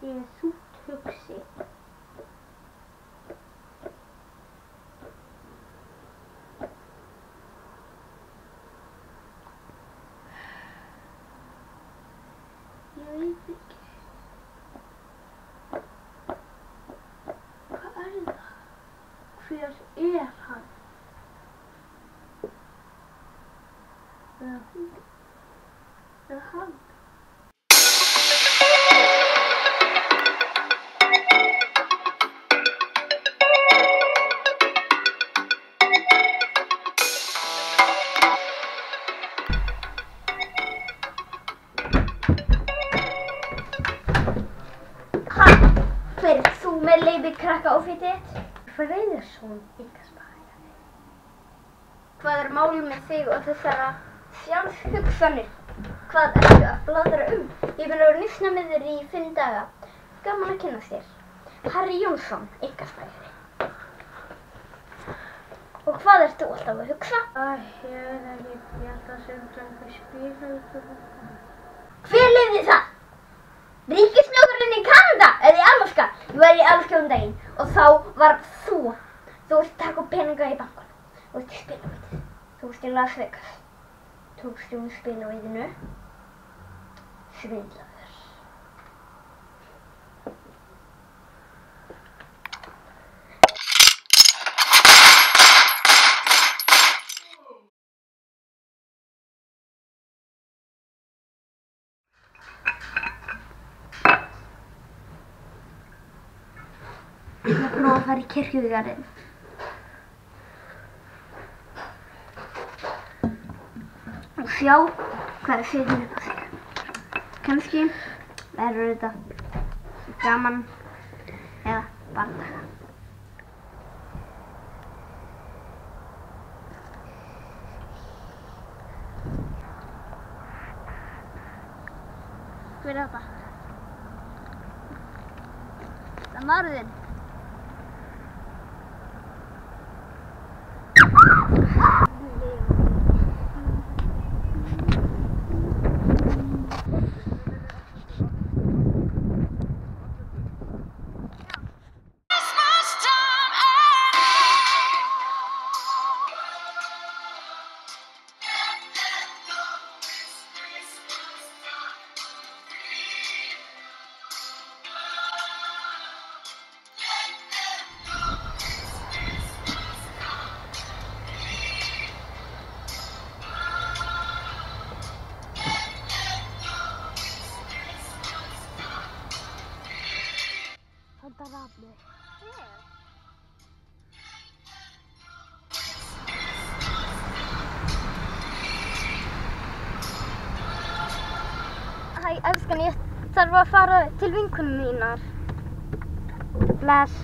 Ég er þungt hugsi. Ég veit ekki. Hvað er það? Hver er hann? Eða hún? Eða hann? Hver er þú með leyfi krakka áfitið þitt? Freyðarsson, einkaspæjari. Hvað er málið með þig og þessara sjálfshugsanir? Hvað ertu að blaðra um? Ég vil vera nýsna með þér í 5 daga. Gaman að kynnast þér. Harry Jónsson, einkaspæjari. Og hvað ertu alltaf að hugsa? Ég veit ekki, ég ætla að senda einhver spila út úr þetta. Hver lifði það? Ríkisstjórinn í Kanada eða í Alaska? Ég var í Alaska daginn og þá var þú varst að taka peninga í bankanum. Þú varst í spilavíti. Þú varst í Las Vegas. Tókstu spilavíðinu. Svindlaður. Ég ætla að prófa að fara í kirkjugarðinn. Og sjá hvað er fyrir upp á sig. Kannski verður þetta gaman eða bardaga. Hver er þetta? Það er maðurinn. Adorable. Hæ, elskan, ég þarf að fara til vinkonu mínar. Bless.